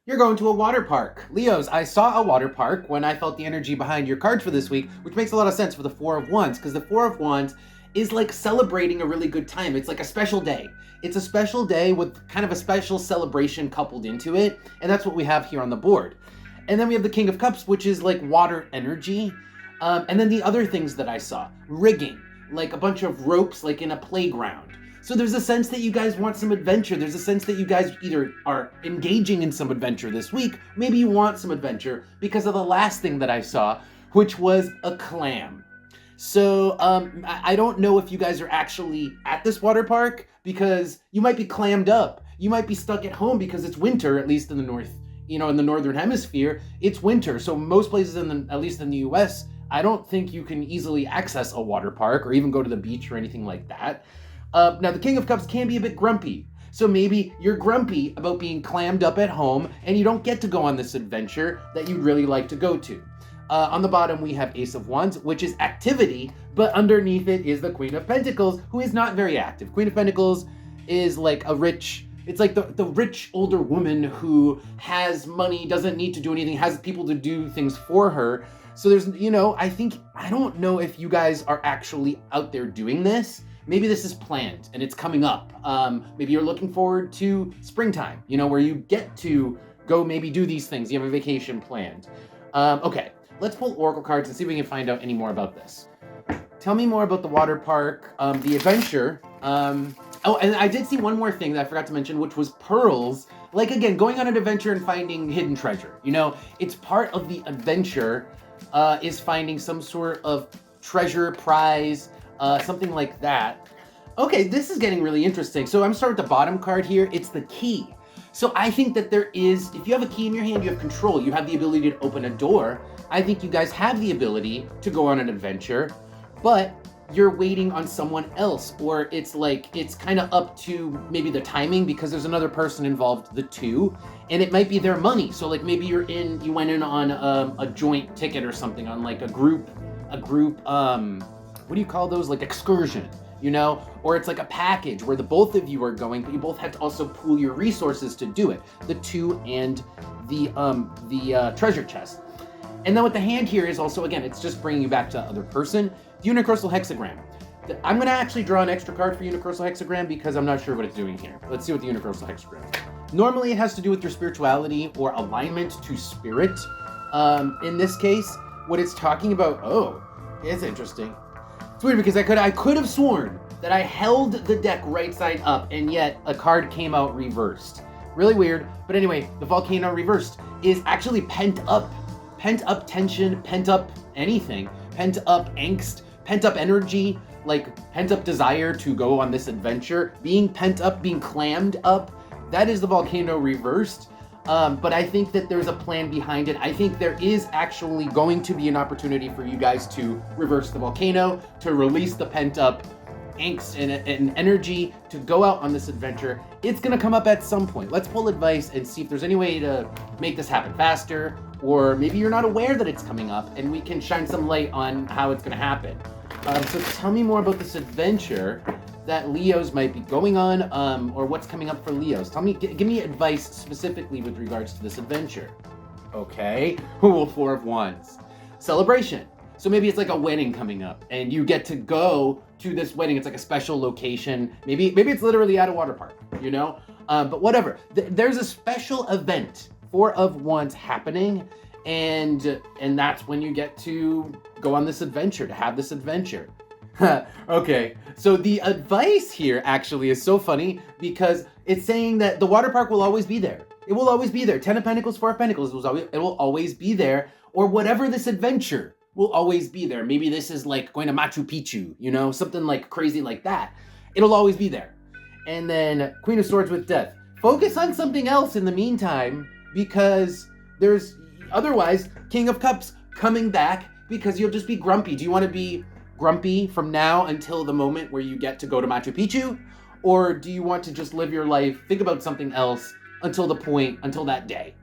You're going to a water park. Leos, I saw a water park when I felt the energy behind your cards for this week, which makes a lot of sense for the Four of Wands, because the Four of Wands is like celebrating a really good time. It's like a special day. It's a special day with kind of a special celebration coupled into it, and that's what we have here on the board. And then we have the King of Cups, which is like water energy. And then the other things that I saw, rigging, like a bunch of ropes like in a playground. So there's a sense that you guys want some adventure. There's a sense that you guys either are engaging in some adventure this week, maybe you want some adventure because of the last thing that I saw, which was a clam. So I don't know if you guys are actually at this water park because you might be clammed up. You might be stuck at home because it's winter, at least in the north, in the northern hemisphere, it's winter. So most places at least in the US, I don't think you can easily access a water park or even go to the beach or anything like that. Now, the King of Cups can be a bit grumpy. So maybe you're grumpy about being clammed up at home and you don't get to go on this adventure that you'd really like to go to. On the bottom, we have Ace of Wands, which is activity, but underneath it is the Queen of Pentacles, who is not very active. Queen of Pentacles is like it's like the rich older woman who has money, doesn't need to do anything, has people to do things for her. So there's, I don't know if you guys are actually out there doing this. Maybe this is planned and it's coming up. Maybe you're looking forward to springtime, where you get to go maybe do these things. You have a vacation planned. Okay, let's pull oracle cards and see if we can find out any more about this. Tell me more about the water park, the adventure. Oh, and I did see one more thing that I forgot to mention, which was pearls. Like, again, going on an adventure and finding hidden treasure. It's part of the adventure is finding some sort of treasure, prize, something like that. Okay, this is getting really interesting. So I'm starting with the bottom card here. It's the key. So I think that if you have a key in your hand, you have control. You have the ability to open a door. I think you guys have the ability to go on an adventure, but you're waiting on someone else, or it's kind of up to maybe the timing because there's another person involved, the two, and it might be their money. So like maybe you went in on a joint ticket or something on like a group, what do you call those? Like excursion, or it's like a package where the both of you are going, but you both have to also pool your resources to do it. The two and the treasure chest. And then with the hand here is also, again, it's just bringing you back to the other person. The universal hexagram. I'm going to actually draw an extra card for universal hexagram because I'm not sure what it's doing here. Let's see what the universal hexagram is. Normally it has to do with your spirituality or alignment to spirit. In this case, what it's talking about, it's interesting. It's weird because I could have sworn that I held the deck right side up and yet a card came out reversed. Really weird. But anyway, the volcano reversed is actually pent up tension, pent up anything, pent up angst, pent up energy, like pent up desire to go on this adventure, being pent up, being clammed up. That is the volcano reversed. But I think that there's a plan behind it. I think there is actually going to be an opportunity for you guys to reverse the volcano, to release the pent up angst and energy, to go out on this adventure. It's gonna come up at some point. Let's pull advice and see if there's any way to make this happen faster, or maybe you're not aware that it's coming up and we can shine some light on how it's gonna happen. So tell me more about this adventure that Leos might be going on, or what's coming up for Leos. Give me advice specifically with regards to this adventure. Okay, Four of Wands. Celebration. So maybe it's like a wedding coming up and you get to go to this wedding. It's like a special location. Maybe it's literally at a water park, but whatever. There's a special event, Four of Wands happening, and that's when you get to go on this adventure, to have this adventure. Okay, so the advice here actually is so funny because it's saying that the water park will always be there. It will always be there. Ten of Pentacles, Four of Pentacles, it will always be there, or whatever this adventure will always be there. Maybe this is like going to Machu Picchu, something like crazy like that. It'll always be there. And then Queen of Swords with Death. Focus on something else in the meantime because there's otherwise King of Cups coming back because you'll just be grumpy. Do you want to be grumpy from now until the moment where you get to go to Machu Picchu? Or do you want to just live your life, think about something else until that day?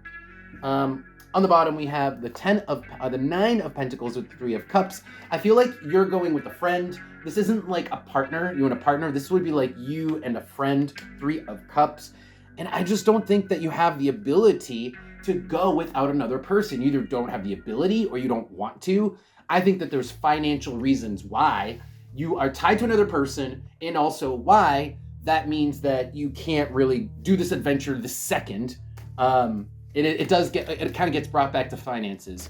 On the bottom, we have the Nine of Pentacles with the Three of Cups. I feel like you're going with a friend. This isn't like a partner. You want a partner. This would be like you and a friend, Three of Cups. And I just don't think that you have the ability to go without another person. You either don't have the ability or you don't want to. I think that there's financial reasons why you are tied to another person, and also why that means that you can't really do this adventure the second. It kind of gets brought back to finances.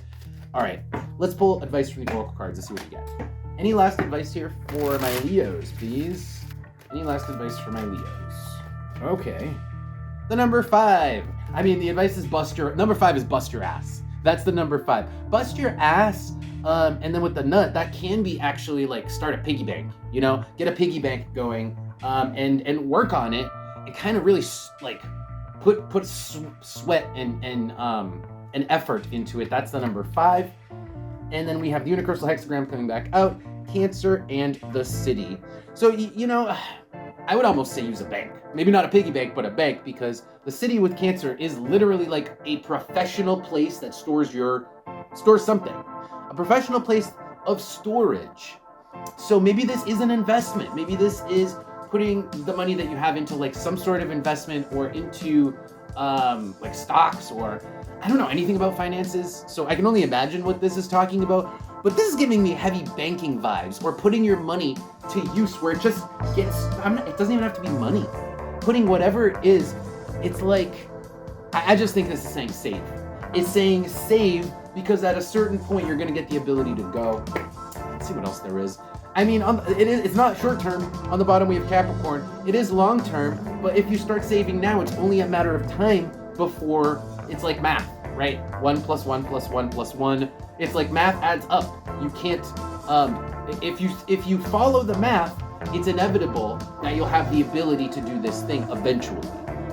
All right, let's pull advice from the Oracle cards and see what we get. Any last advice here for my Leos, please? Any last advice for my Leos? Okay. The number 5. I mean, the advice is number 5 is bust your ass. That's the number 5. Bust your ass, and then with the nut, that can be actually like start a piggy bank, you know? Get a piggy bank going, and work on it, and kind of really like put sweat and effort into it. That's the number 5. And then we have the universal hexagram coming back out, Cancer, and the city. So, you know, I would almost say use a bank. Maybe not a piggy bank, but a bank, because the city with Cancer is literally like a professional place that stores something. A professional place of storage. So maybe this is an investment. Maybe this is putting the money that you have into like some sort of investment, or into like stocks, or I don't know anything about finances, so I can only imagine what this is talking about. But this is giving me heavy banking vibes, or putting your money to use where it just gets, it doesn't even have to be money. Putting whatever it is, it's like, I just think this is saying save. It's saying save, because at a certain point you're gonna get the ability to go. Let's see what else there is. I mean, it's not short term. On the bottom we have Capricorn. It is long term, but if you start saving now, it's only a matter of time before it's like math, right? 1 + 1 + 1 + 1. It's like math adds up. You can't, if you follow the math, it's inevitable that you'll have the ability to do this thing eventually.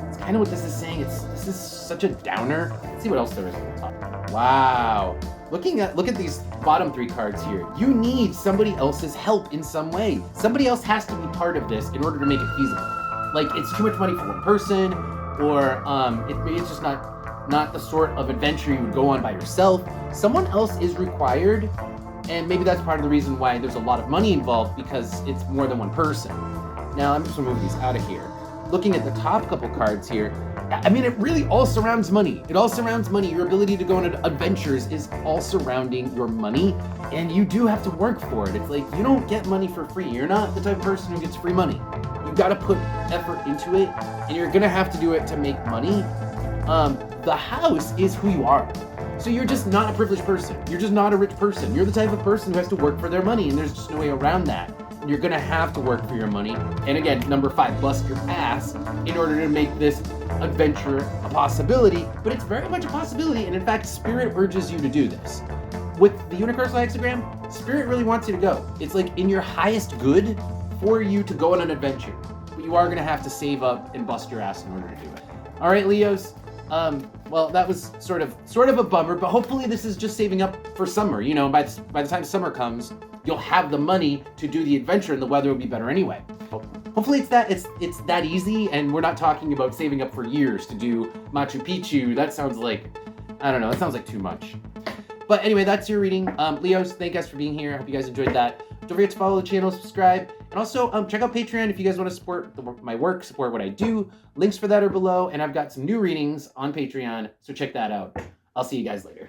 It's kind of what this is saying. This is such a downer. Let's see what else there is at the top. Wow. Look at these bottom 3 cards here. You need somebody else's help in some way. Somebody else has to be part of this in order to make it feasible. Like, it's too much money for one person, or it's just not the sort of adventure you would go on by yourself. Someone else is required, and maybe that's part of the reason why there's a lot of money involved, because it's more than one person. Now, I'm just gonna move these out of here. Looking at the top couple cards here, I mean, it really all surrounds money. It all surrounds money. Your ability to go on adventures is all surrounding your money, and you do have to work for it. It's like, you don't get money for free. You're not the type of person who gets free money. You gotta put effort into it, and you're gonna have to do it to make money. The house is who you are. So you're just not a privileged person. You're just not a rich person. You're the type of person who has to work for their money, and there's just no way around that. You're gonna have to work for your money. And again, number 5, bust your ass in order to make this adventure a possibility. But it's very much a possibility, and in fact, Spirit urges you to do this. With the universal hexagram, Spirit really wants you to go. It's like in your highest good for you to go on an adventure. But you are gonna have to save up and bust your ass in order to do it. All right, Leos. Well, that was sort of a bummer, but hopefully this is just saving up for summer. You know, by the time summer comes, you'll have the money to do the adventure, and the weather will be better anyway. Hopefully it's that easy, and we're not talking about saving up for years to do Machu Picchu. That sounds like, I don't know, that sounds like too much. But anyway, that's your reading. Leos, thank you guys for being here. I hope you guys enjoyed that. Don't forget to follow the channel, subscribe, and also check out Patreon if you guys want to support my work, support what I do. Links for that are below, and I've got some new readings on Patreon, so check that out. I'll see you guys later.